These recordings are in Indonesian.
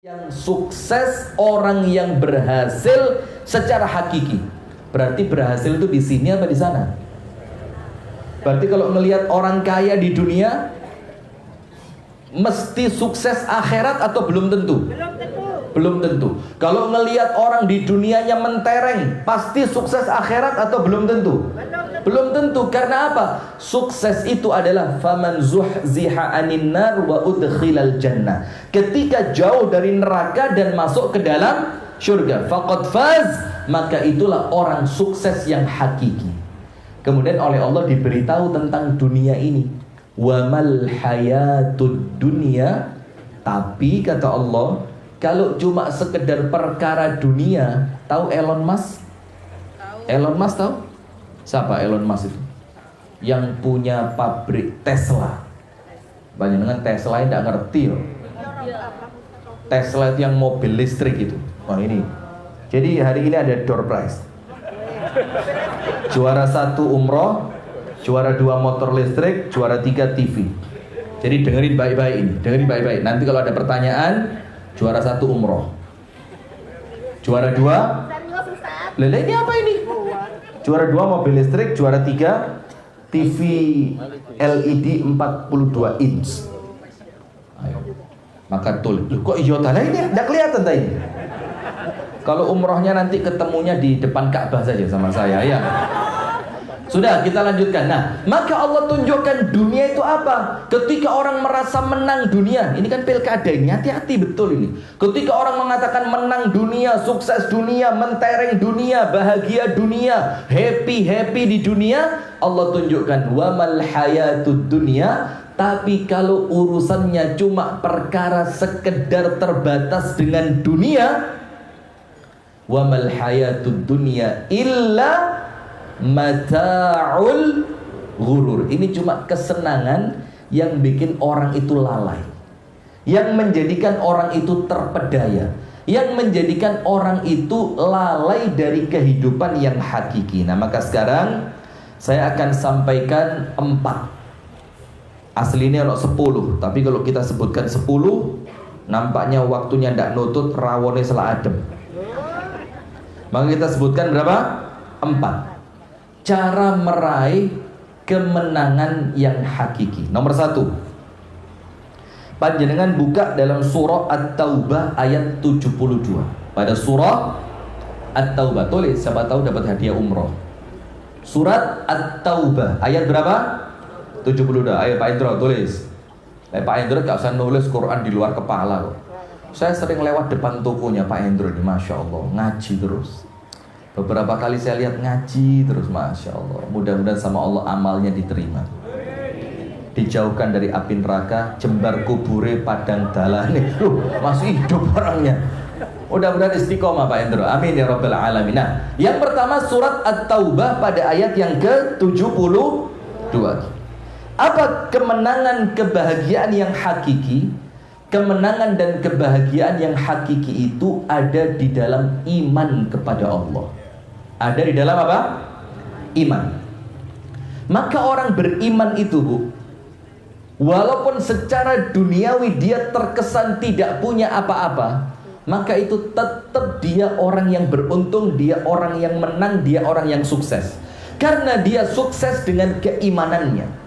Yang sukses, orang yang berhasil secara hakiki. Berarti berhasil itu di sini apa di sana? Berarti kalau melihat orang kaya di dunia mesti sukses akhirat atau belum tentu? Belum tentu. Kalau melihat orang di dunianya mentereng, pasti sukses akhirat atau belum tentu? Belum tentu. Karena apa? Sukses itu adalah faman zuhziha 'anil nar wa udkhilal jannah. Ketika jauh dari neraka dan masuk ke dalam surga, faqad faz, maka itulah orang sukses yang hakiki. Kemudian oleh Allah diberitahu tentang dunia ini. Wa mal hayatud dunya, tapi kata Allah, kalau cuma sekedar perkara dunia, tahu Elon Musk? Elon Musk tahu? Siapa Elon Musk itu? Yang punya pabrik Tesla. Banyak dengan Tesla yang tidak ngerti loh. Tesla itu yang mobil listrik itu. Oh ini. Jadi hari ini ada door prize. Juara 1 umroh, juara 2 motor listrik, juara 3 TV. Jadi dengerin baik-baik ini, dengerin baik-baik. Nanti kalau ada pertanyaan, juara 1 umroh, juara 2, lele ini apa ini? Juara 2 mobil listrik, juara 3 TV LED 42 inch. Ayo. Maka tulis, kok hijau tanah ini? Tidak kelihatan tadi. Kalau umrohnya nanti ketemunya di depan Ka'bah saja sama saya ya. Sudah, kita lanjutkan. Nah, maka Allah tunjukkan dunia itu apa? Ketika orang merasa menang dunia, ini kan pilkada ini, hati-hati betul ini. Ketika orang mengatakan menang dunia, sukses dunia, mentereng dunia, bahagia dunia, happy di dunia, Allah tunjukkan wa mal hayatud dunya. Tapi kalau urusannya cuma perkara sekedar terbatas dengan dunia, wa mal hayatud dunya illa mata'ul ghurur. Ini cuma kesenangan yang bikin orang itu lalai, yang menjadikan orang itu terpedaya, yang menjadikan orang itu lalai dari kehidupan yang hakiki. Nah, maka sekarang saya akan sampaikan 4. Aslinya ada 10, tapi kalau kita sebutkan 10, nampaknya waktunya tidak nutut, rawone salah adem. Maka kita sebutkan berapa? 4 cara meraih kemenangan yang hakiki. Nomor 1, panjenengan buka dalam surah At-Taubah ayat 72. Pada surah At-Taubah, tulis, siapa tahu dapat hadiah umroh. Surat At-Taubah ayat berapa? 72. Ayo Pak Indro tulis. Pak Indro gak usah nulis Quran di luar kepala kok. Saya sering lewat depan tokonya Pak Indro ini, Masya Allah, ngaji terus. Beberapa kali saya lihat ngaji terus, Masya Allah. Mudah-mudahan sama Allah amalnya diterima, dijauhkan dari api neraka, jembar kubure padang dalane. Masih hidup orangnya. Mudah-mudahan istiqomah Pak Endro, amin ya rabbal alamin. Nah, yang pertama surat At-Taubah pada ayat yang ke-72. Apa kemenangan kebahagiaan yang hakiki? Kemenangan dan kebahagiaan yang hakiki itu ada di dalam iman kepada Allah. Ada di dalam apa? Iman. Maka orang beriman itu, Bu, walaupun secara duniawi dia terkesan tidak punya apa-apa, maka itu tetap dia orang yang beruntung, dia orang yang menang, dia orang yang sukses. Karena dia sukses dengan keimanannya.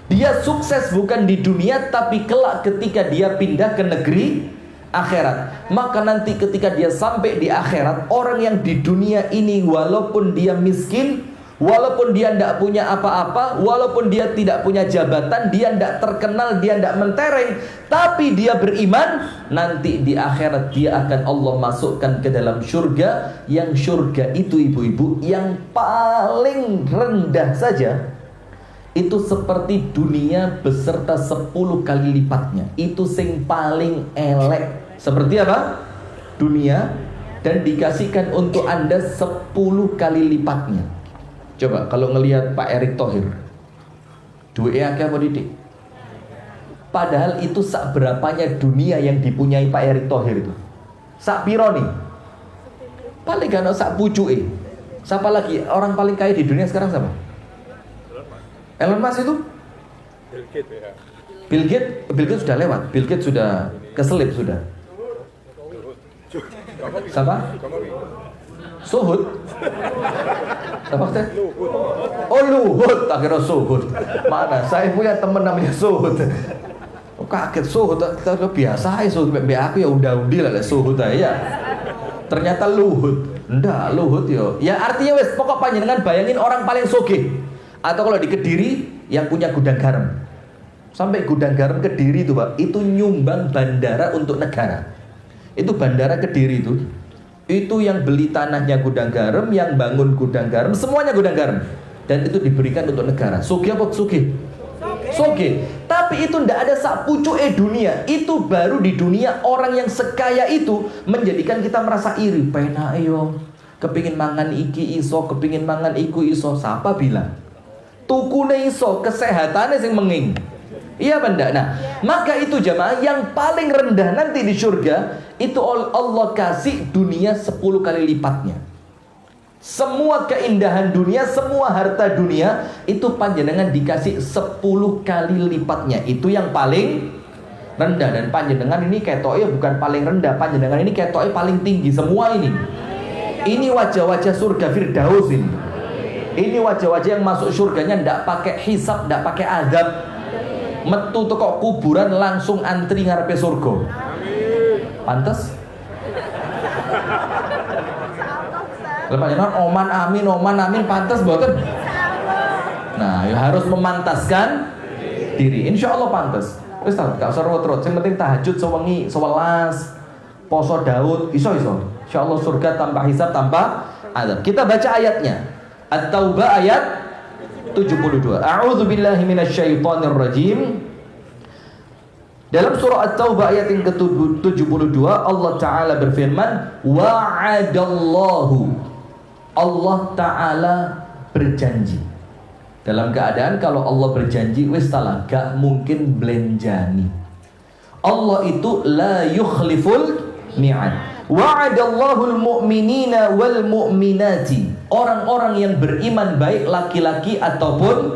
Dia sukses bukan di dunia, tapi kelak ketika dia pindah ke negeri akhirat. Maka nanti ketika dia sampai di akhirat, orang yang di dunia ini walaupun dia miskin, walaupun dia tidak punya apa-apa, walaupun dia tidak punya jabatan, dia tidak terkenal, dia tidak mentereng, tapi dia beriman, nanti di akhirat dia akan Allah masukkan ke dalam surga. Yang surga itu, ibu-ibu, yang paling rendah saja itu seperti dunia beserta 10 kali lipatnya. Itu sing paling elek. Seperti apa? Dunia, dan dikasihkan untuk Anda 10 kali lipatnya. Coba kalau ngelihat Pak Erick Thohir, duitnya apa didik? Padahal itu sak berapanya dunia yang dipunyai Pak Erick Thohir itu? Sak piro nih? Paling gak sak pucuke. Siapa lagi orang paling kaya di dunia sekarang siapa? Elon Musk itu? Bill Gates sudah lewat. Bill Gates sudah keselip sudah. Siapa? Suhud. Siapa teh? Oh Luhut, akhirnya Suhud. Mana? Saya punya teman namanya Suhud. Kaget Suhud, biasa aja Suhud. Aku ya udah-undi lah Suhud aja. Ternyata Luhut. Ndak, Luhut yo. Ya artinya wes pokok panjenengan bayangin orang paling sugih. Atau kalau di Kediri yang punya gudang garam. Sampai gudang garam Kediri itu Pak, itu nyumbang bandara untuk negara. Itu bandara Kediri itu yang beli tanahnya gudang garam, yang bangun gudang garam, semuanya gudang garam. Dan itu diberikan untuk negara. Sugih apa sugih? Sugih. Tapi itu ndak ada sak pucuke dunia. Itu baru di dunia orang yang sekaya itu menjadikan kita merasa iri. Penak yo. Kepingin mangan iki iso, kepingin mangan iku iso. Siapa bilang? Tukune iso, kesehatannya sing menging. Iya benda. Nah, maka itu jamaah yang paling rendah nanti di surga itu Allah kasih dunia 10 kali lipatnya. Semua keindahan dunia, semua harta dunia itu panjenengan dikasih 10 kali lipatnya. Itu yang paling rendah. Dan panjenengan ini ketoknya bukan paling rendah, panjenengan ini ketoknya paling tinggi semua ini. Ini wajah-wajah surga Firdaus ini. Ini wajah-wajah yang masuk surganya ndak pakai hisab, ndak pakai azab. Metu teko kuburan langsung antri ngarepe surga. Pantes? Lepas jangan oman amin pantes boten. Nah, ya harus memantaskan diri. Insya Allah pantes. Wis ta, gak usah ruwet-ruwet. Sing penting tahajud sewengi 11, poso Daud, iso. Insya Allah surga tanpa hisab, tanpa azab. Kita baca ayatnya. At-Taubah ayat 72. A'udzubillahi minasyaitonirrajim. Dalam surah At-Taubah ayat yang ke-72 Allah Ta'ala berfirman, wa'adallahu, Allah Ta'ala berjanji. Dalam keadaan kalau Allah berjanji wis talah gak mungkin belenjani. Allah itu la yukhliful mi'ad. Wa'adallahu al-mu'minina wal mu'minati, orang-orang yang beriman baik laki-laki ataupun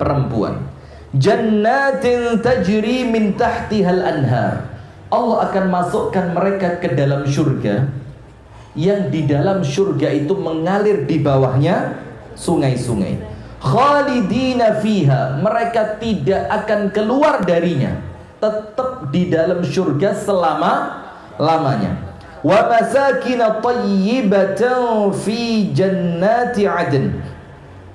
perempuan. Jannatin tajri min tahtihal anhar, Allah akan masukkan mereka ke dalam surga yang di dalam surga itu mengalir di bawahnya sungai-sungai. Khalidina fiha, mereka tidak akan keluar darinya, tetap di dalam surga selama-lamanya. Wa masakin tayyibatan fi jannati adn,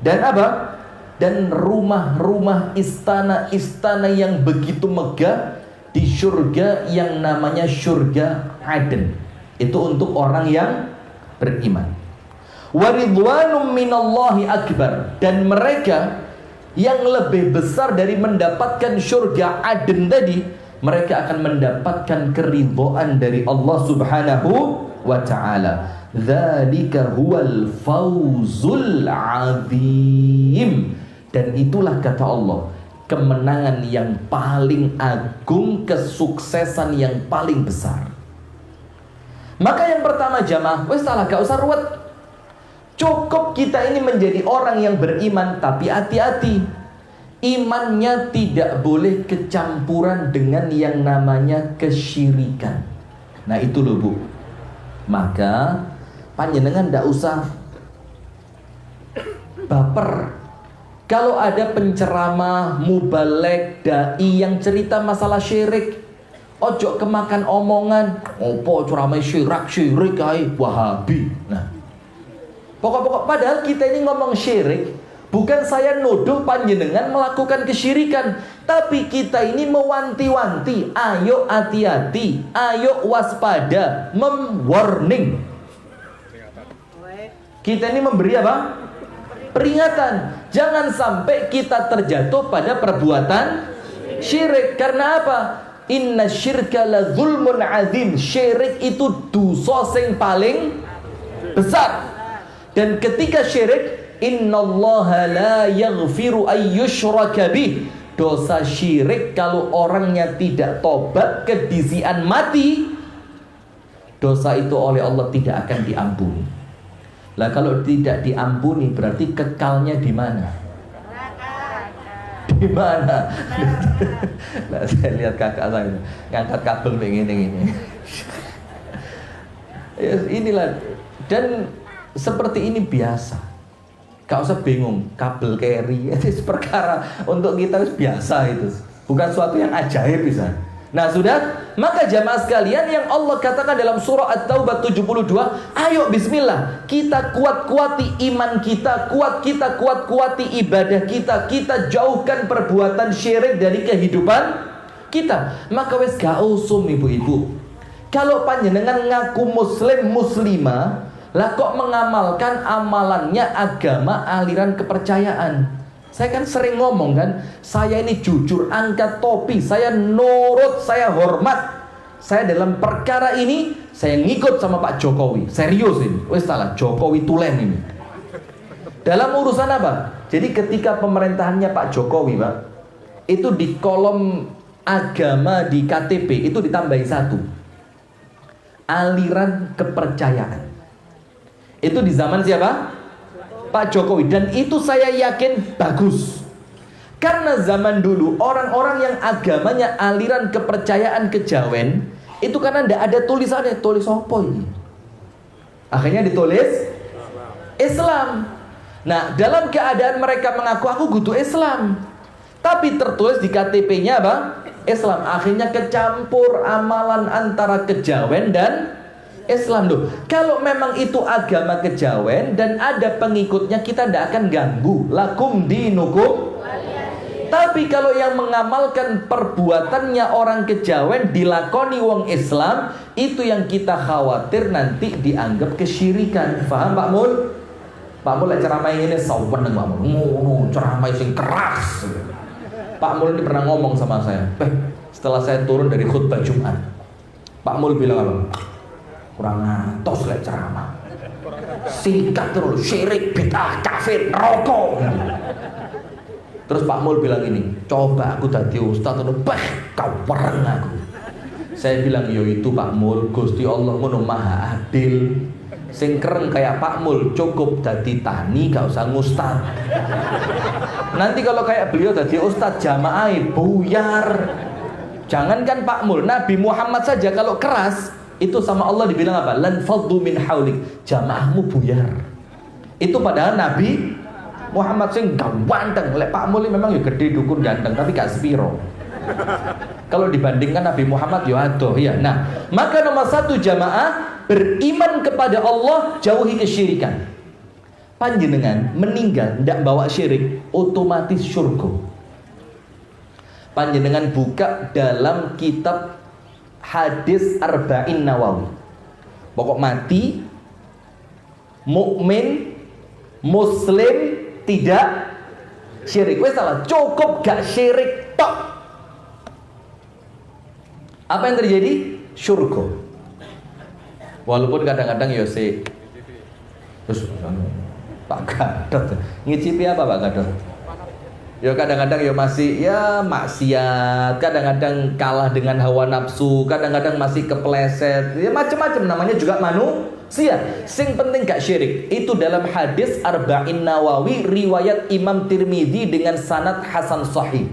dan apa? Dan rumah-rumah, istana-istana yang begitu megah di surga yang namanya surga Aden. Itu untuk orang yang beriman. Wa ridwanum minallahi akbar, dan mereka yang lebih besar dari mendapatkan surga Aden tadi, mereka akan mendapatkan keridhaan dari Allah Subhanahu wa ta'ala. Dzalika huwal fawzul azim. Dan itulah kata Allah, kemenangan yang paling agung, kesuksesan yang paling besar. Maka yang pertama jamaah, wes salah gak usah ruwet. Cukup kita ini menjadi orang yang beriman, tapi hati-hati. Imannya tidak boleh kecampuran dengan yang namanya kesyirikan. Nah itu loh Bu. Maka panjenengan ndak usah baper kalau ada penceramah, mubalek, dai yang cerita masalah syirik. Ojo kemakan omongan, opo ceramah syirik ay Wahabi. Nah, pokok-pokok padahal kita ini ngomong syirik, bukan saya nuduh panjenengan melakukan kesyirikan, tapi kita ini mewanti-wanti, ayo hati-hati, ayo waspada, warning. Kita ini memberi apa? Peringatan. Jangan sampai kita terjatuh pada perbuatan syirik. Karena apa? Inna syirka la zulmun azim. Syirik itu dosa yang paling besar. Dan ketika syirik, innallaha la yaghfiru ayyushraka bih. Dosa syirik kalau orangnya tidak tobat, kedisian mati, dosa itu oleh Allah tidak akan diampuni. Lah kalau tidak diampuni berarti kekalnya di mana? Di mana? Nah, saya lihat kakak saya ngangkat kabel begini ini. Ya, inilah. Dan seperti ini biasa. Gak usah bingung, kabel carry itu perkara untuk kita biasa itu. Bukan suatu yang ajaib bisa. Nah sudah, maka jamaah sekalian yang Allah katakan dalam surah At-Taubah 72, ayo bismillah, kita kuat-kuati iman kita, kita kuat-kuati ibadah kita jauhkan perbuatan syirik dari kehidupan kita. Maka wes gak usum ibu-ibu. Kalau panjenengan ngaku muslim muslimah, lah kok mengamalkan amalannya agama aliran kepercayaan. Saya kan sering ngomong kan, saya ini jujur, angkat topi, saya nurut, saya hormat. Saya dalam perkara ini, saya ngikut sama Pak Jokowi. Serius ini, wes salah, Jokowi tulen ini. Dalam urusan apa? Jadi ketika pemerintahannya Pak Jokowi, Pak, itu di kolom agama di KTP, itu ditambahi satu. Aliran kepercayaan. Itu di zaman siapa? Pak Jokowi. Dan itu saya yakin bagus. Karena zaman dulu orang-orang yang agamanya aliran kepercayaan kejawen, itu karena tidak ada tulisannya. Tulis apa ini? Akhirnya ditulis Islam. Nah dalam keadaan mereka mengaku aku kudu Islam, tapi tertulis di KTP-nya apa? Islam. Akhirnya kecampur amalan antara kejawen dan Islam loh. Kalau memang itu agama kejawen dan ada pengikutnya, kita tidak akan ganggu. Lakum dinukum. Tapi kalau yang mengamalkan perbuatannya orang kejawen dilakoni wong Islam, itu yang kita khawatir nanti dianggap kesyirikan. Faham Pak Mul? Pak Mul ceramah ini sawan Pak Mul. Ngono, ceramah sing keras. Pak Mul ini pernah ngomong sama saya. Setelah saya turun dari khutbah Jumat, Pak Mul bilang apa? Kurang ngantos lek ceramah. Singkat terus, syirik, bid'ah, kafir, rokok. Terus Pak Mul bilang ini, coba aku tadi ustaz terus, kau wareng aku. Saya bilang, yo itu Pak Mul, Gusti Allah ngono maha adil. Sing keren kayak Pak Mul cukup dadi tani, gak usah ngustad. Nanti kalau kayak beliau dadi ustaz jamaah buyar. Jangankan Pak Mul, Nabi Muhammad saja kalau keras itu sama Allah dibilang apa? Lan faddu min haulik, jamaahmu buyar. Itu padahal Nabi Muhammad sing ganteng. Lek Pak Mul memang ya gede dukun ganteng, tapi gak sepiro. Kalau dibandingkan Nabi Muhammad ya adoh ya. Nah, maka nomor satu jamaah beriman kepada Allah, jauhi kesyirikan. Panjenengan meninggal ndak bawa syirik, otomatis syurga. Panjenengan buka dalam kitab Hadis Arba'in Nawawi. Pokok mati mukmin muslim tidak syirik. Wes salah, cukup gak syirik tok. Apa yang terjadi? Syurga. Walaupun kadang-kadang ya terus Pak Gadot ngicipi apa Pak Gadot? Ya kadang-kadang ya masih ya maksiat, kadang-kadang kalah dengan hawa nafsu, kadang-kadang masih kepleset, ya macam-macam, namanya juga manusia. Sing penting gak syirik. Itu dalam hadis Arba'in Nawawi riwayat Imam Tirmidzi dengan sanad hasan sahih.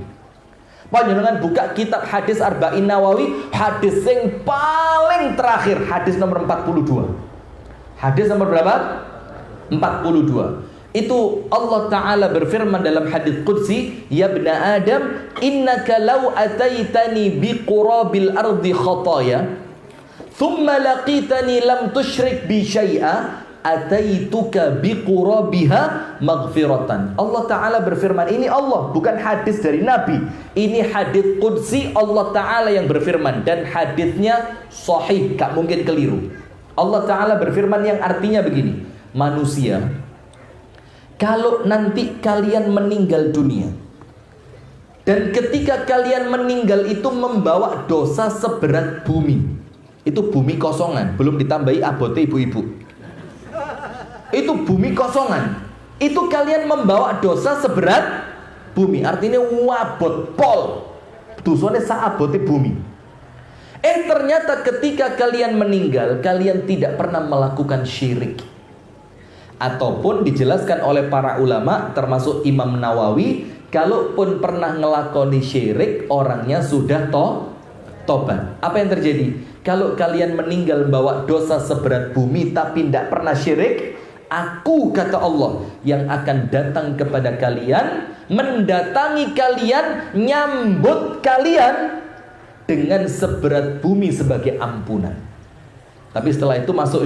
Panjenengan buka kitab hadis Arba'in Nawawi, hadis yang paling terakhir, hadis nomor 42. Hadis nomor berapa? 42. Itu Allah Ta'ala berfirman dalam hadis Qudsi, ya bna Adam, innaka law ataitani biqurabil ardi khataya thumma laqitani lam tusyrik bi syai'a ataituka biqurabiha maghfiratan. Allah Ta'ala berfirman, ini Allah, bukan hadis dari Nabi, ini hadis Qudsi Allah Ta'ala yang berfirman, dan hadisnya sahih, gak mungkin keliru. Allah Ta'ala berfirman yang artinya begini, manusia, kalau nanti kalian meninggal dunia, dan ketika kalian meninggal itu membawa dosa seberat bumi, itu bumi kosongan, belum ditambahi abote ibu-ibu, itu bumi kosongan, itu kalian membawa dosa seberat bumi, artinya wabot pol, dosanya saabote bumi. Ternyata ketika kalian meninggal, kalian tidak pernah melakukan syirik. Ataupun dijelaskan oleh para ulama termasuk Imam Nawawi, kalaupun pernah ngelakoni syirik, orangnya sudah tobat. Apa yang terjadi? kalau kalian meninggal bawa dosa seberat bumi tapi tidak pernah syirik, aku, kata Allah, yang akan datang kepada kalian, mendatangi kalian, nyambut kalian dengan seberat bumi sebagai ampunan. Tapi setelah itu masuk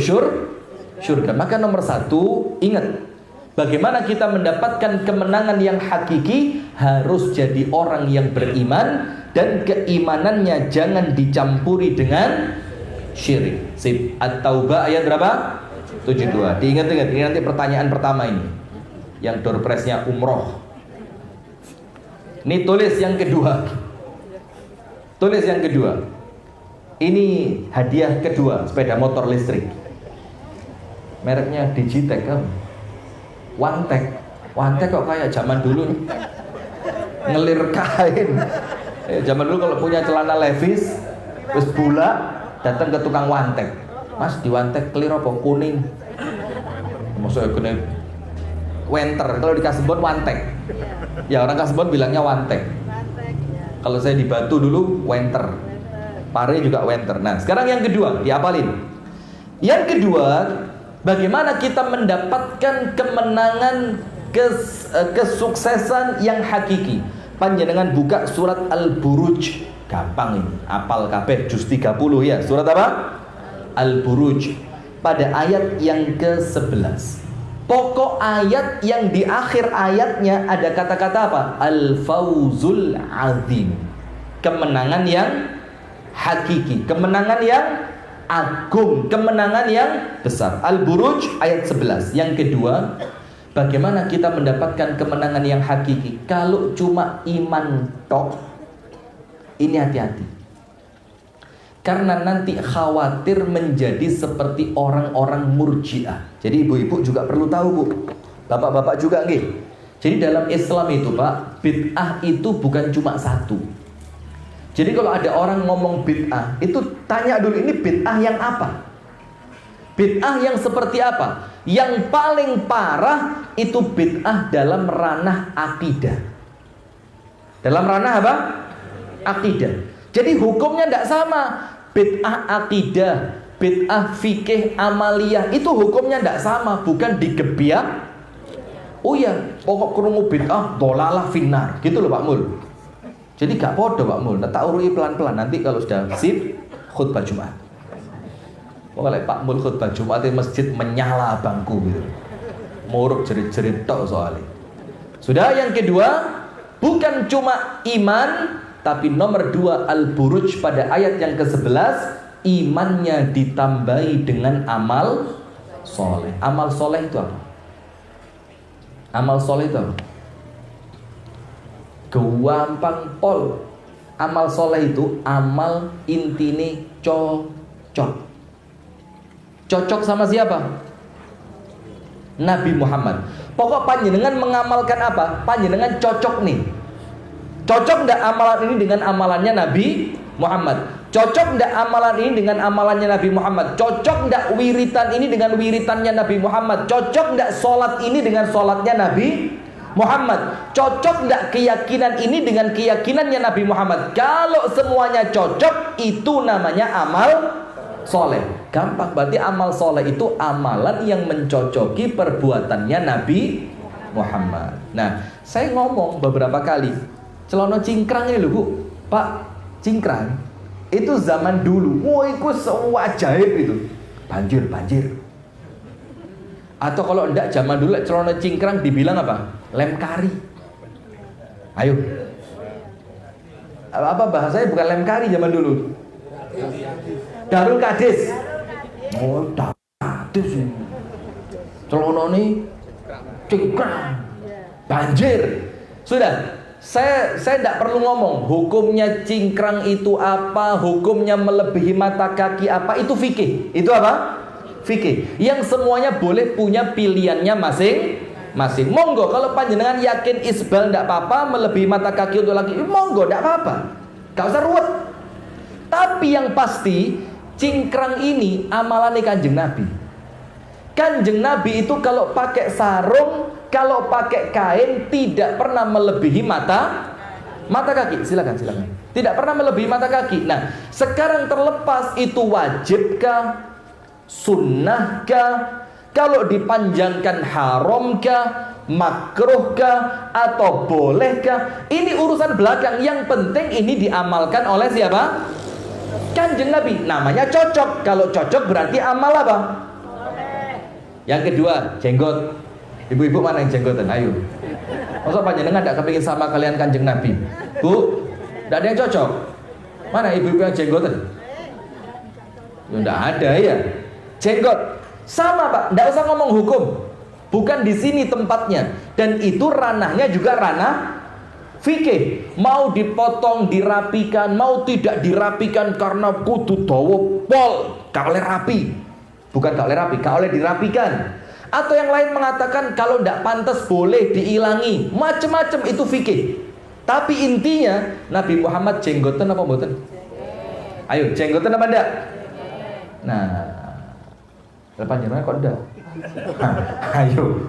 surga. Maka nomor satu, ingat, bagaimana kita mendapatkan kemenangan yang hakiki? Harus jadi orang yang beriman, dan keimanannya jangan dicampuri dengan syirik. Sip. At-Taubah ayat berapa? 72. Diingat-ingat, ini nanti pertanyaan pertama ini, yang door prize-nya umroh. Ini tulis yang kedua. Tulis yang kedua. Ini hadiah kedua, sepeda motor listrik. Mereknya Digitech kan? Wantek. Wantek kok kayak zaman dulu nih. Ngelir kain. Zaman dulu kalau punya celana Levi's terus bola, datang ke tukang wantek. Mas, di wantek clear apa? Kuning. Maksudnya kuning. Winter, kalau di Kasebon wantek. Ya orang Kasebon bilangnya wantek. Kalau saya di Batu dulu winter. Pare juga winter. Nah, sekarang yang kedua, diapalin. Yang kedua, bagaimana kita mendapatkan kemenangan, kesuksesan yang hakiki. Panjenengan buka surat Al-Buruj. Gampang ini, apal kabeh juz 30 ya. Surat apa? Al-Buruj. Pada ayat yang ke-11. Pokok ayat yang di akhir ayatnya ada kata-kata apa? Al-Fawzul Azim. Kemenangan yang hakiki, kemenangan yang agung, kemenangan yang besar. Al-Buruj ayat 11. Yang kedua, bagaimana kita mendapatkan kemenangan yang hakiki? Kalau cuma iman tok, ini hati-hati. Karena nanti khawatir menjadi seperti orang-orang murji'ah. Jadi ibu-ibu juga perlu tahu, Bu. Bapak-bapak juga nggih. Jadi dalam Islam itu, Pak, bid'ah itu bukan cuma satu. Jadi kalau ada orang ngomong bid'ah, itu tanya dulu, ini bid'ah yang apa? Bid'ah yang seperti apa? Yang paling parah itu bid'ah dalam ranah akidah. Dalam ranah apa? Akidah. Jadi hukumnya tidak sama. Bid'ah akidah, bid'ah fikih amaliyah, itu hukumnya tidak sama. Bukan digebiak. Oh ya, pokok krungu bid'ah dolalah finnar. Gitu loh Pak Mul. Jadi gak podo Pak Mul. Nah, tak urui pelan-pelan. Nanti kalau sudah sip, khutbah Jumat. Pokoknya Pak Mul khutbah Jumat di masjid menyala bangku gitu. Muruk jerit-jerit tok soalnya. Sudah, yang kedua, bukan cuma iman, tapi nomor 2 Al-Buruj pada ayat yang ke-11, imannya ditambahi dengan amal soleh. Amal soleh itu apa? Amal soleh itu apa? Gampang pol. Amal soleh itu amal intine cocok. Cocok sama siapa? Nabi Muhammad. Pokok panjenengan mengamalkan apa? Panjenengan cocok nih. Cocok enggak amalan ini dengan amalannya Nabi Muhammad? Cocok enggak amalan ini dengan amalannya Nabi Muhammad? Cocok enggak wiritan ini dengan wiritannya Nabi Muhammad? Cocok enggak sholat ini dengan sholatnya Nabi Muhammad? Cocok enggak keyakinan ini dengan keyakinannya Nabi Muhammad? Kalau semuanya cocok, itu namanya amal soleh. Gampang, berarti amal soleh itu amalan yang mencocoki perbuatannya Nabi Muhammad. Nah, saya ngomong beberapa kali, celana cingkrang ini loh Bu, Pak, cingkrang itu zaman dulu, wah itu sewajaib itu, banjir. Atau kalau enggak zaman dulu celana cingkrang dibilang apa? Lem kari. Ayo, apa bahasanya? Bukan lem kari zaman dulu, Darul Kadis. Oh, Darul Kadis ini celana ini cingkrang, banjir. Sudah. Saya tidak perlu ngomong hukumnya cingkrang itu apa, hukumnya melebihi mata kaki apa, itu fikih. Itu apa? Fikih. Yang semuanya boleh punya pilihannya masing-masing. Monggo, kalau panjenengan yakin isbal tidak apa-apa, melebihi mata kaki untuk laki, monggo, tidak apa-apa. Gak usah ruwet. Tapi yang pasti, cingkrang ini amalannya Kanjeng Nabi. Kanjeng Nabi itu kalau pakai sarung, kalau pakai kain tidak pernah melebihi mata kaki. Silakan. Tidak pernah melebihi mata kaki. Nah, sekarang terlepas itu wajibkah, sunnahkah, kalau dipanjangkan haramkah, makruhkah, atau bolehkah, ini urusan belakang. Yang penting ini diamalkan oleh siapa? Kanjeng Nabi. Namanya cocok. Kalau cocok berarti amal apa? Yang kedua, jenggot. Ibu-ibu mana yang jenggotan? Ayo. Masa panjenengan tidak kepingin sama kalian Kanjeng Nabi? Bu, tidak ada yang cocok. Mana ibu-ibu yang jenggotan? Ya tidak ada ya. Jenggot sama Pak, tidak usah ngomong hukum. Bukan di sini tempatnya. Dan itu ranahnya juga ranah fikih. Mau dipotong, dirapikan, mau tidak dirapikan karena kudu dawa pol, gak oleh rapi. Bukan gak oleh rapi, gak oleh dirapikan. Atau yang lain mengatakan kalau tidak pantas boleh diilangi. Macam-macam itu fikih. Tapi intinya Nabi Muhammad jenggotan apa mboten? Ayo, jenggotan apa enggak? Nah, panjenengan kok enggak? Ayo,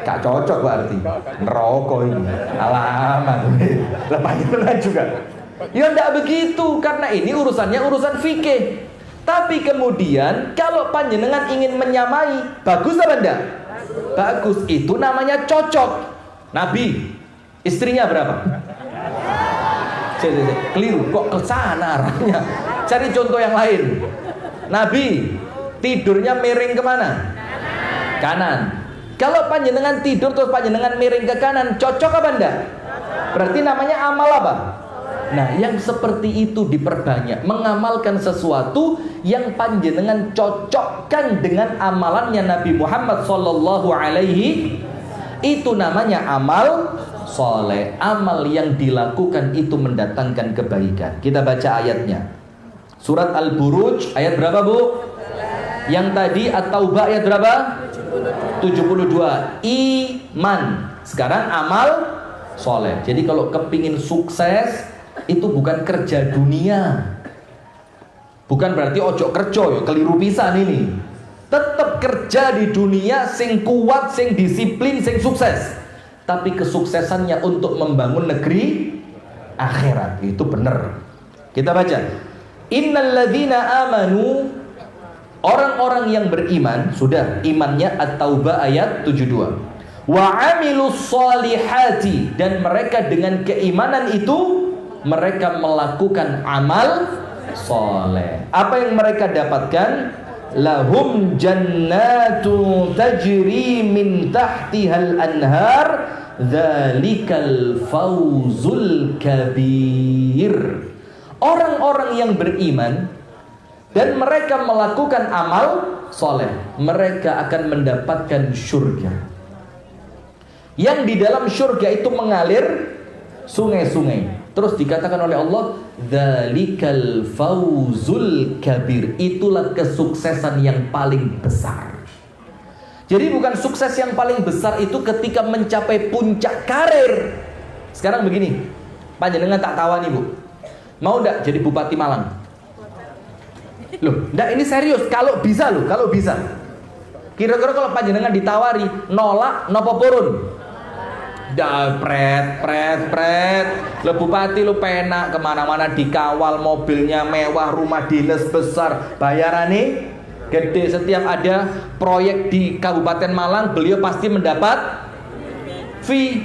gak cocok berarti. Neraka ini. Alamat. Panjenengan juga. Ya enggak begitu, karena ini urusannya urusan fikih. Tapi kemudian kalau panjenengan ingin menyamai, bagus apa enggak? Bagus, itu namanya cocok. Nabi, istrinya berapa? Keliru, kok ke sana arahnya? Cari contoh yang lain. Nabi, tidurnya miring kemana? Kanan. Kalau panjenengan tidur terus panjenengan miring ke kanan, cocok apa enggak? Berarti namanya amal apa? Nah, yang seperti itu diperbanyak, mengamalkan sesuatu yang panjenengan cocokkan dengan amalannya Nabi Muhammad sallallahu alaihi, itu namanya amal soleh. Amal yang dilakukan itu mendatangkan kebaikan. Kita baca ayatnya. Surat Al-Buruj ayat berapa, Bu? Yang tadi At-Taubah ayat berapa? 72. Iman. Sekarang amal soleh. Jadi kalau kepingin sukses, itu bukan kerja dunia. Bukan berarti ojo kerja ya, keliru pisan ini. Tetap kerja di dunia sing kuat, sing disiplin, sing sukses. Tapi kesuksesannya untuk membangun negeri akhirat. Itu benar. Kita baca. Innalladzina amanu, orang-orang yang beriman, sudah imannya At-Taubah ayat 72. Wa amilus solihati, dan mereka dengan keimanan itu mereka melakukan amal soleh. Apa yang mereka dapatkan? Lahum jannatu tajri min tahtihal anhar, dzalikal fawzul kabir. Orang-orang yang beriman dan mereka melakukan amal soleh, mereka akan mendapatkan surga. Yang di dalam surga itu mengalir sungai-sungai. Terus dikatakan oleh Allah, dzalikal fawzul kabir, itulah kesuksesan yang paling besar. Jadi bukan sukses yang paling besar itu ketika mencapai puncak karir. Sekarang begini, panjenengan tak tawani, Bu. Mau enggak jadi Bupati Malang? Loh, enggak, ini serius. Kalau bisa loh, kalau bisa. Kira-kira kalau panjenengan ditawari, nolak nopo purun? Pret. Lo bupati lo penak, kemana-mana dikawal, mobilnya mewah, rumah dinas besar, bayarannya gede. Setiap ada proyek di Kabupaten Malang, beliau pasti mendapat fee.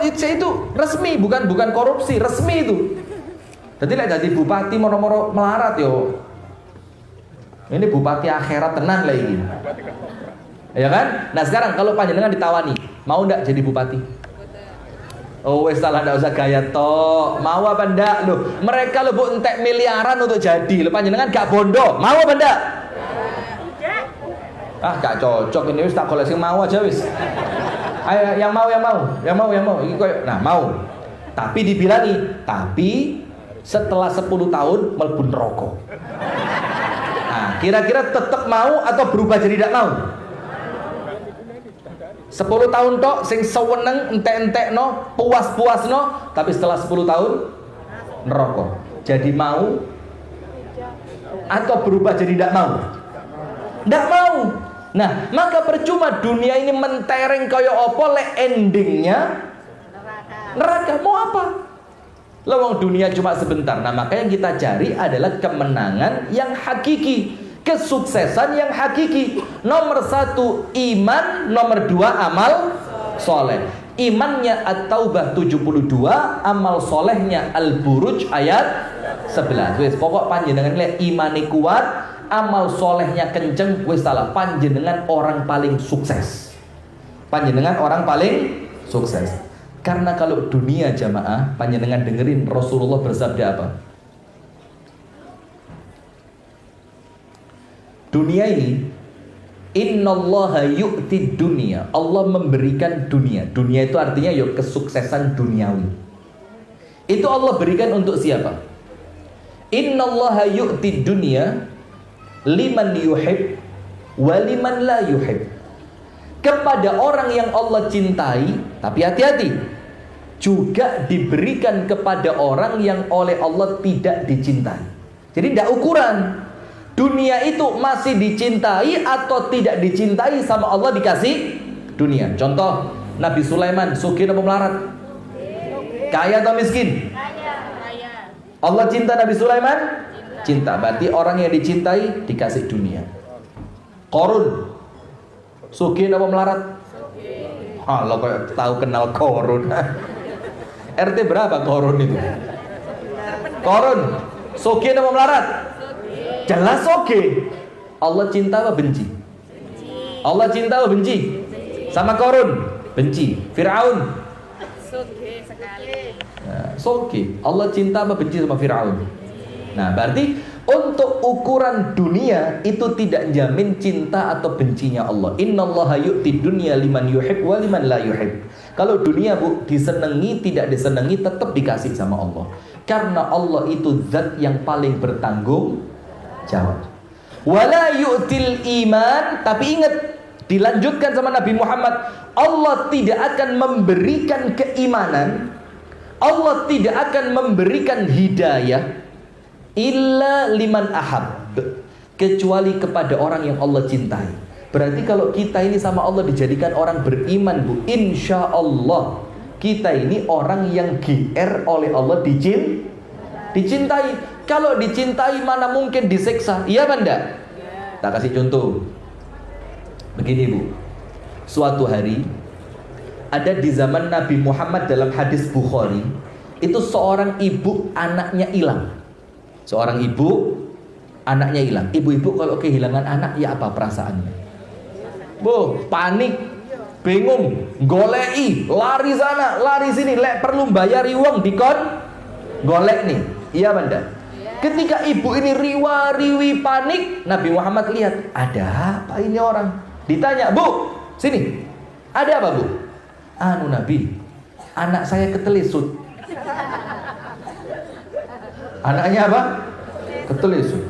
Itu resmi, bukan korupsi, resmi itu. Jadi lah jadi bupati moro-moro melarat yo. Ini bupati akhirat tenan lah ini. Ya kan? Nah sekarang kalau panjenengan ditawani, mau ndak jadi bupati? Oh wes salah, ndak usah gaya tok. Mau apa ndak? Loh, mereka lo bu entek miliaran untuk jadi. Lo panjenengan gak bondo, mau apa ndak? Ah gak cocok ini, wis tak koleksi mau aja wis. Ayo yang mau. Ini koyo, nah mau. Tapi dibilangi, tapi setelah 10 tahun mlebu neraka. Nah, kira-kira tetap mau atau berubah jadi tidak mau? 10 tahun tok sing seweneng entek-entek no, puas-puas no, tapi setelah 10 tahun neraka. Jadi mau atau berubah jadi tidak mau? Tidak mau. Nah, maka percuma dunia ini mentereng kaya apa, le endingnya neraka. Mau apa? Lawang dunia cuma sebentar. Nah, maka yang kita cari adalah kemenangan yang hakiki, kesuksesan yang hakiki. Nomor 1 iman, nomor 2 amal soleh. Imannya At-Taubah 72, amal solehnya Al-Buruj ayat 11. Wes pokok panjenengan lihat imane kuat, amal solehnya kenceng, wes salah panjenengan orang paling sukses. Panjenengan orang paling sukses. Karena kalau dunia jamaah, panjenengan dengerin Rasulullah bersabda apa? Dunia ini, innallaha yu'tid dunia. Allah memberikan dunia. Dunia itu artinya yuk kesuksesan duniawi. Itu Allah berikan untuk siapa? Innallaha yu'tid dunia liman yuhib wa liman la yuhib. Kepada orang yang Allah cintai, tapi hati-hati, juga diberikan kepada orang yang oleh Allah tidak dicintai. Jadi tidak ukuran dunia itu masih dicintai atau tidak dicintai sama Allah dikasih dunia. Contoh Nabi Sulaiman, sugih atau melarat? Kaya atau miskin? Kaya. Allah cinta Nabi Sulaiman? Cinta. Berarti orang yang dicintai dikasih dunia. Korun, sugih atau melarat? Allah kok tahu kenal Korun. RT berapa Korun itu? Korun, sugih atau melarat? Jelas oke. Allah cinta apa benci? Allah cinta apa benci? Sama Korun? Benci. Fir'aun? Soge sekali. Nah, soge. Allah cinta apa benci sama Fir'aun? Nah, berarti untuk ukuran dunia itu tidak jamin cinta atau bencinya Allah. Innallaha yu'tid dunya liman yuhib wa liman la yuhib. Kalau dunia bu disenangi tidak disenangi tetap dikasih sama Allah. Karena Allah itu zat yang paling bertanggung jawab. Wala yu'til iman, tapi ingat dilanjutkan sama Nabi Muhammad, Allah tidak akan memberikan keimanan, Allah tidak akan memberikan hidayah illa liman ahab, kecuali kepada orang yang Allah cintai. Berarti kalau kita ini sama Allah dijadikan orang beriman bu, insya Allah kita ini orang yang GR oleh Allah dicintai. Kalau dicintai mana mungkin diseksa? Iya kan enggak? Tak kasih contoh. Begini bu, suatu hari ada di zaman Nabi Muhammad dalam hadis Bukhari, itu seorang ibu anaknya hilang. Seorang ibu anaknya hilang. Ibu-ibu kalau kehilangan anak ya apa perasaannya? Bu, panik, bingung, golei, lari sana, lari sini, lek perlu bayari uang dikon golek nih. Iya benda. Ketika ibu ini riwa-riwi panik, Nabi Muhammad lihat, ada apa ini orang? Ditanya, bu, sini, ada apa bu? Anu Nabi, anak saya ketelesut. Anaknya apa? Ketelesut.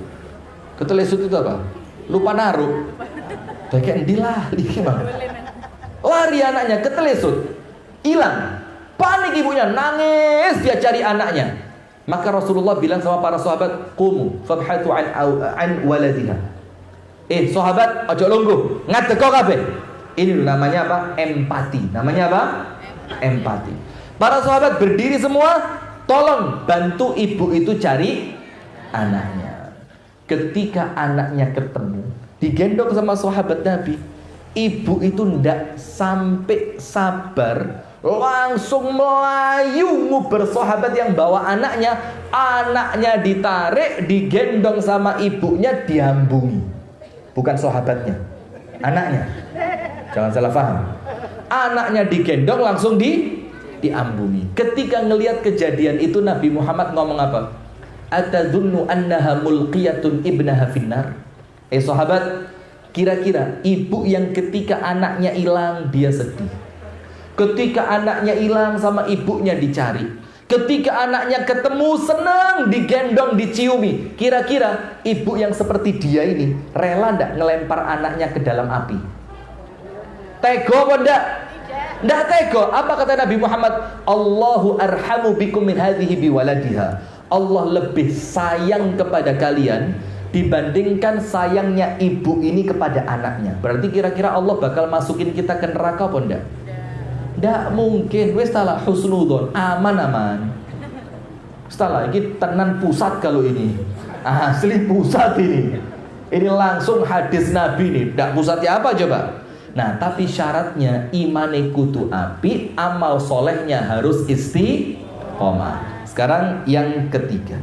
Ketelesut itu apa? Lupa naruh. Kayak dilah, lari anaknya, ketelesut, hilang. Panik ibunya, nangis dia cari anaknya. Maka Rasulullah bilang sama para sahabat, qumu fabhatu an waladiha. Sahabat, ojo lungguh, ngadeg kabeh. Ini namanya apa? Empati. Namanya apa? Empati. Para sahabat berdiri semua, tolong bantu ibu itu cari anaknya. Ketika anaknya ketemu, digendong sama sahabat Nabi, ibu itu ndak sampai sabar, langsung melayu nguber sahabat yang bawa anaknya. Anaknya ditarik, digendong sama ibunya, diambungi. Bukan sahabatnya, anaknya. Jangan salah paham. Anaknya digendong langsung diambungi. Ketika ngelihat kejadian itu, Nabi Muhammad ngomong apa? Atadunnu annaha mulqiyatun ibnaha finnar. Sahabat, kira-kira ibu yang ketika anaknya hilang dia sedih, ketika anaknya hilang sama ibunya dicari, ketika anaknya ketemu senang, digendong, diciumi, kira-kira ibu yang seperti dia ini rela ndak ngelempar anaknya ke dalam api? Tego apa ndak? Ndak tego. Apa kata Nabi Muhammad? Allahu arhamu bikum min hadhihi biwaladiha. Allah lebih sayang kepada kalian dibandingkan sayangnya ibu ini kepada anaknya. Berarti kira-kira Allah bakal masukin kita ke neraka apa enggak? Enggak mungkin. Wis salah husnudzon, aman-aman. Setelah ini tenan pusat kalau ini. Asli pusat ini. Ini langsung hadis Nabi nih. Ndak pusatnya apa coba? Nah, tapi syaratnya imane kudu api, amal solehnya harus istiqomah. Sekarang yang ketiga.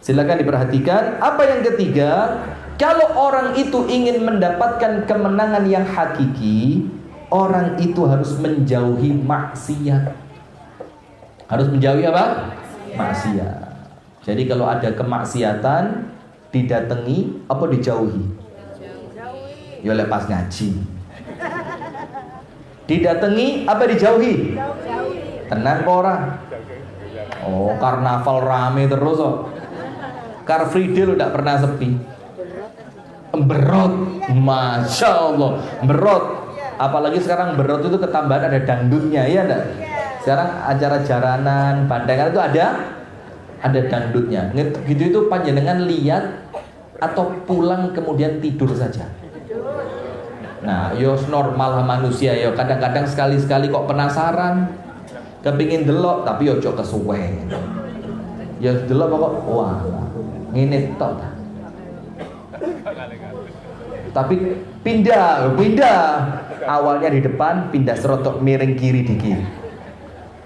Silakan diperhatikan. Apa yang ketiga? Kalau orang itu ingin mendapatkan kemenangan yang hakiki, orang itu harus menjauhi maksiat. Harus menjauhi apa? Maksiat. Jadi kalau ada kemaksiatan, didatangi apa dijauhi? Ya lepas ngaji. Didatangi apa dijauhi? Tenang orang. Oh, karnaval rame terus kok. Car Free Day lo tidak pernah sepi. Berot, masya Allah, berot. Apalagi sekarang berot itu ketambahan ada dangdutnya, ya enggak? Sekarang acara jaranan, pandangan itu ada dangdutnya. Gitu itu panjenengan lihat atau pulang kemudian tidur saja. Nah, yo normal manusia yo. Kadang-kadang sekali-sekali kok penasaran, kepingin delok tapi yo cok kesuwen. Ya delok kok wah, ngene tok. Tapi pindah. Awalnya di depan, pindah serotok miring kiri dikit.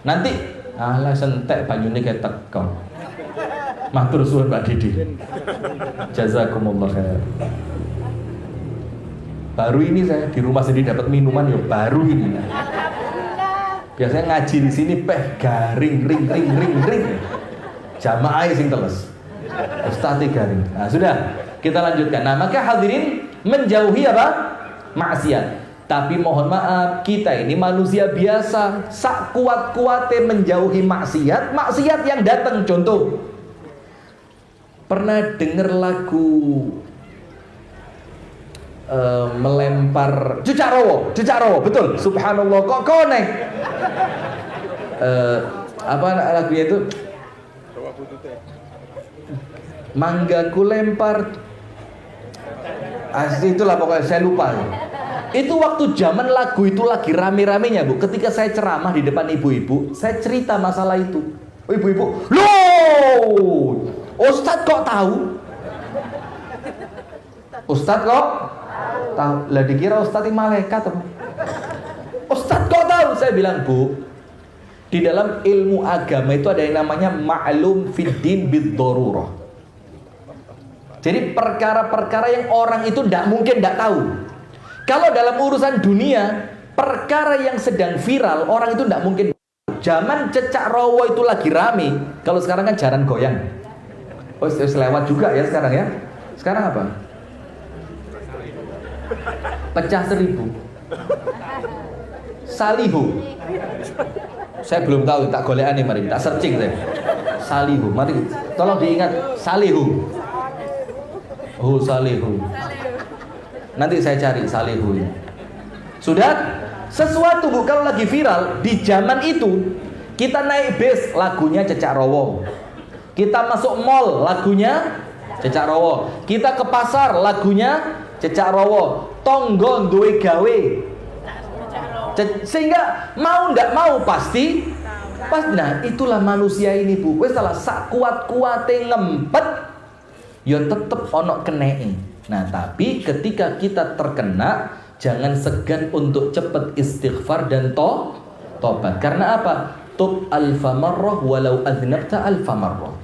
Nanti alah sentek banyune kayak teko. Matur suwun Pak Didi. Jazakumullah khair. Baru ini saya di rumah sendiri dapat minuman yo baru ini. Biasanya ngaji di sini garing ring. Jamaah sing teles. Ustaz garing. Nah, sudah, kita lanjutkan. Nah, maka hadirin menjauhi apa? Maksiat. Tapi mohon maaf, kita ini manusia biasa, sak kuat-kuatnya menjauhi maksiat yang datang. Contoh, pernah dengar lagu melempar cucak rowo, betul. Subhanallah, kok konek. Apa lagunya itu? Manggaku lempar. Asli itulah pokoknya, saya lupa. Itu waktu zaman lagu itu lagi rame-ramenya, Bu. Ketika saya ceramah di depan ibu-ibu, saya cerita masalah itu. Oh, ibu-ibu, loh, Ustadz kok tahu? Ustadz kok tahu? Lah dikira Ustadz ini malaikat apa? Ustadz kok tahu? Saya bilang, Bu, di dalam ilmu agama itu ada yang namanya ma'lum fiddin bid-darurah. Jadi perkara-perkara yang orang itu tidak mungkin tidak tahu. Kalau dalam urusan dunia, perkara yang sedang viral, orang itu tidak mungkin. Zaman cecak rowo itu lagi rame. Kalau sekarang kan jarang goyang. Oh, lewat juga ya sekarang ya. Sekarang apa? Pecah 1000. Salihu. Saya belum tahu, tak golekan nih, mari tak searching saya. Salihu, mari tolong diingat Salihu. Oh, Salihu. Nanti saya cari Salihu. Sudah? Sesuatu, Bu, kalau lagi viral di zaman itu, kita naik bis, lagunya Cecak Rowo. Kita masuk mall, lagunya Cecak Rowo. Kita ke pasar, lagunya Cecak Rowo. Tonggo duwe gawe. Sehingga mau ndak mau pasti. Nah, itulah manusia ini, Bu. Wes salah sak kuat-kuate ngempet, ya tetep ono kenei. Nah, tapi ketika kita terkena, jangan segan untuk cepat istighfar dan tobat. Karena apa? Tub alfa marrah walau adnabta alfa marrah.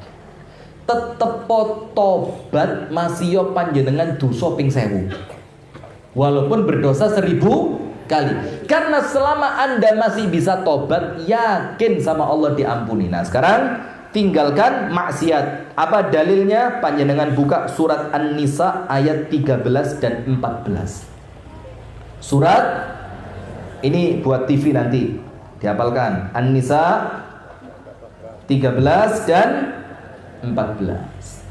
Tetep tobat masih yo panjenengan dosa ping 1000. Walaupun berdosa 1000 kali. Karena selama Anda masih bisa tobat, yakin sama Allah diampuni. Nah, sekarang tinggalkan maksiat. Apa dalilnya? Panjenengan buka surat An-Nisa ayat 13 dan 14. Surat ini buat TV nanti dihafalkan. An-Nisa 13 dan 14.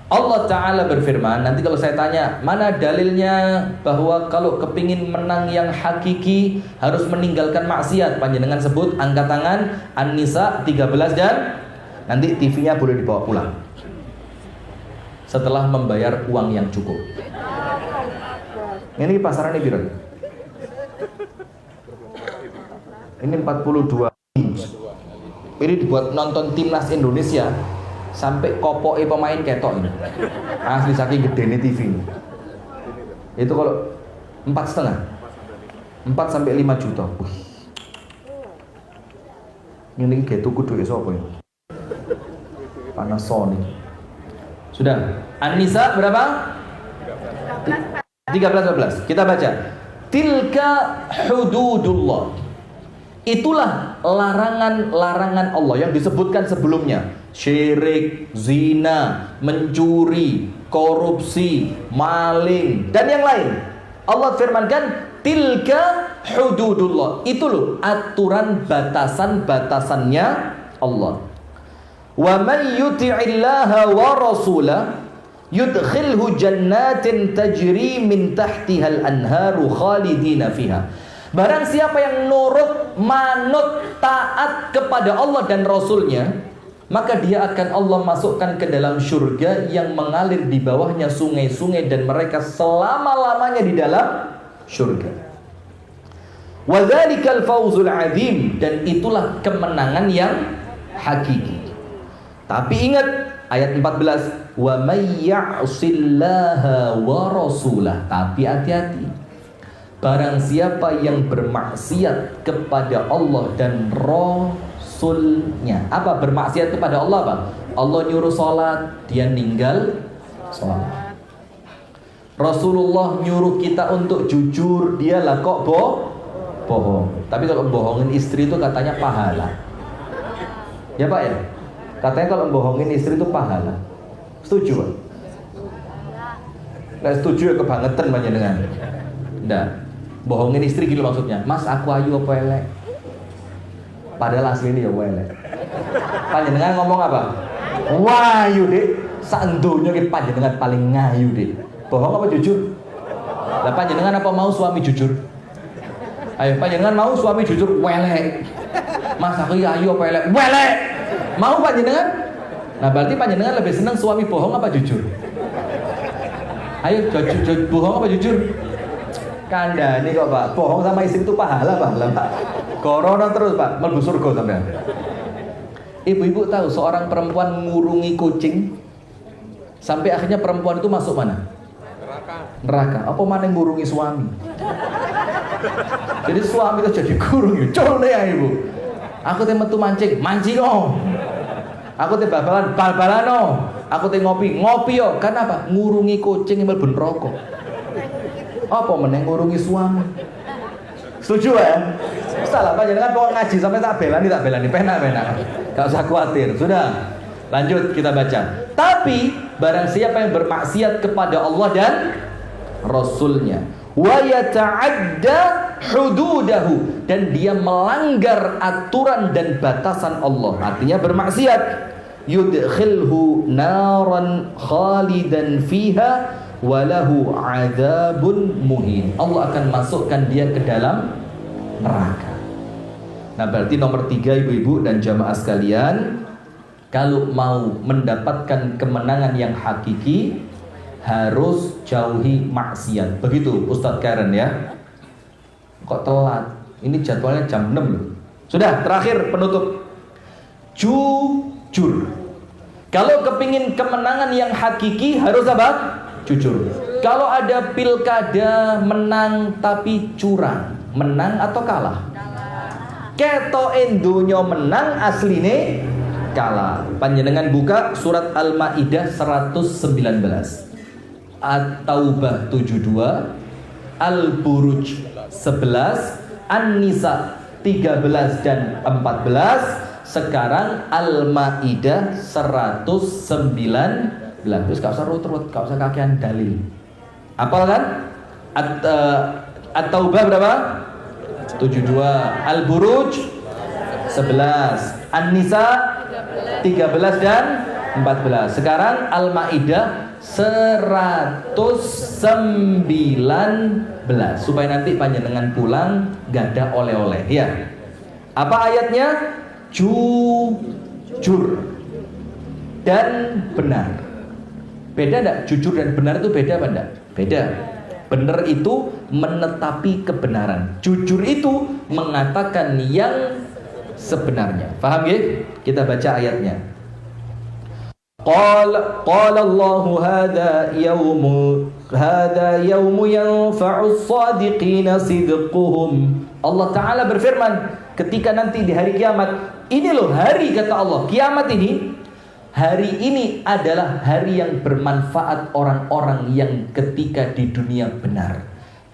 Allah Ta'ala berfirman, nanti kalau saya tanya mana dalilnya bahwa kalau kepingin menang yang hakiki harus meninggalkan maksiat, panjenengan sebut, angkat tangan. An-Nisa 13 dan nanti TV-nya boleh dibawa pulang setelah membayar uang yang cukup. Ini pasaran ini biru. Ini 42 inch. Ini dibuat nonton timnas Indonesia sampai kopoke pemain ketok ini. Asli saking gedene TV ini. Itu kalau 4,5 sampai 5 juta. Wih. Ini kayak tuku duit sapa ya? Panasonic. Sudah. An-Nisa berapa? 13. Kita baca. Tilka hududullah. Itulah larangan-larangan Allah yang disebutkan sebelumnya. Syirik, zina, mencuri, korupsi, maling, dan yang lain. Allah firmankan, tilka hududullah. Itu loh aturan batasan-batasannya Allah. Wa man yuti'illaha wa rasulah yudkhilhu jannatin tajri min tahtihal anharu khalidina fiha. Barang siapa yang nurut, manut, taat kepada Allah dan Rasulnya, maka dia akan Allah masukkan ke dalam surga yang mengalir di bawahnya sungai-sungai dan mereka selama-lamanya di dalam surga. Wa dzalikal fawzul adzim, dan itulah kemenangan yang hakiki. Tapi ingat ayat 14, wa may ya'sillaha wa rasulah. Tapi hati-hati. Barang siapa yang bermaksiat kepada Allah dan Rasulnya. Apa bermaksiat kepada Allah apa? Allah nyuruh sholat, dia ninggal sholat. Rasulullah nyuruh kita untuk jujur, dia lah kok bohong. Tapi kalau bohongin istri itu katanya pahala. Ya Pak ya? Katanya kalau bohongin istri itu pahala. Setuju Pak? Nggak setuju ya kebangetan panjenengan. Nggak. Bohongin istri gitu maksudnya. Mas aku ayu apa elek? Padahal asli ini ya elek. Panjenengan ngomong apa? Wayu dek. Sandonya ki panjenengan paling ngayu dek. Bohong apa jujur? Lah panjenengan apa mau suami jujur? Ayo panjenengan mau suami jujur welek. Mas aku ayu apa elek? Welek. Mau panjenengan? Nah berarti panjenengan lebih senang suami bohong apa jujur? Ayo bohong apa jujur? Kandani kok Pak, bohong sama istri itu pahala Pak. Corona terus Pak, mlebu surga sampean. Ibu-ibu tahu seorang perempuan ngurungi kucing sampai akhirnya perempuan itu masuk mana? Neraka. Apa mana ngurungi suami? Jadi suami itu jadi gurung ya. Col ya Ibu. Aku teh metu mancing no. Aku teh bal-balan no. Aku teh ngopi yo. Karena apa? Ngurungi kucing yang mlebu neraka. Apa meneng ngurungi suami? Setuju ya? Salah panjenengan pokok ngaji sampai tak belani penak. Gak usah khawatir. Sudah. Lanjut kita baca. Tapi barang siapa yang bermaksiat kepada Allah dan Rasulnya, wa yata'adda hududahu, dan dia melanggar aturan dan batasan Allah, artinya bermaksiat, yudkhilhu naran khalidan fiha walahu adzabun muhin. Allah akan masukkan dia ke dalam neraka. Nah berarti nomor 3 ibu-ibu dan jamaah sekalian, kalau mau mendapatkan kemenangan yang hakiki harus jauhi maksiat. Begitu Ustadz Karen ya. Kok telat? Ini jadwalnya jam 6 loh. Sudah, terakhir penutup. Jujur. Kalau kepingin kemenangan yang hakiki harus apa? Jujur. Kalau ada pilkada menang tapi curang, menang atau kalah? Keto endonyo menang asline kalah. Panjenengan buka surat Al-Maidah 119, At-Taubah 72, Al-Buruj 11, An-Nisa 13 dan 14. Sekarang Al-Maidah 119. Terus gak usah rut-rut, gak usah kakean dalil. Apal kan? At-Taubah berapa? 72. Al-Buruj 11. An-Nisa 13 dan 14. Sekarang Al-Maidah 119, supaya nanti panjenengan pulang gak ada oleh-oleh ya. Apa ayatnya? Jujur dan benar. Beda enggak? Jujur dan benar itu beda apa enggak? Beda. Benar itu menetapi kebenaran. Jujur itu mengatakan yang sebenarnya. Paham ya? Kita baca ayatnya. Qala Allahu hadza yaumu yanfa'u as-sadiqina sidquhum. Allah Ta'ala berfirman, ketika nanti di hari kiamat, ini loh hari, kata Allah, kiamat ini, hari ini adalah hari yang bermanfaat orang-orang yang ketika di dunia benar.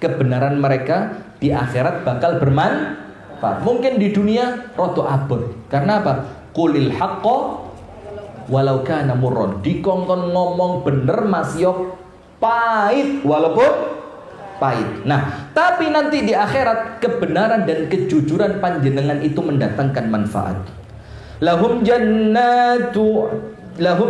Kebenaran mereka di akhirat bakal bermanfaat. Mungkin di dunia roto abot. Karena apa? Qulil haqqo walau kana murron. Dikongkon ngomong bener masih pahit walaupun pahit. Nah, tapi nanti di akhirat kebenaran dan kejujuran panjenengan itu mendatangkan manfaat. Lahum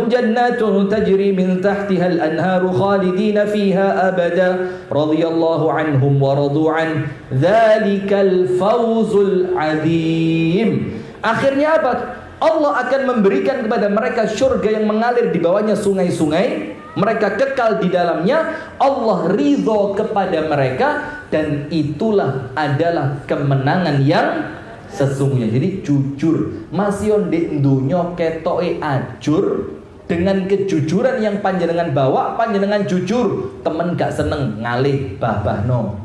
jannatun tajri min tahtiha al-anharu khalidina fiha abada radhiyallahu anhum wa radu an dzalikal fawzul azim. Akhirnya apa? Allah akan memberikan kepada mereka surga yang mengalir di bawahnya sungai-sungai. Mereka kekal di dalamnya. Allah ridho kepada mereka. Dan itulah adalah kemenangan yang sesungguhnya. Jadi jujur. Masih di dunya ketoke ajur. Dengan kejujuran yang panjenengan bawa, panjenengan jujur. Temen gak seneng ngalih babahno.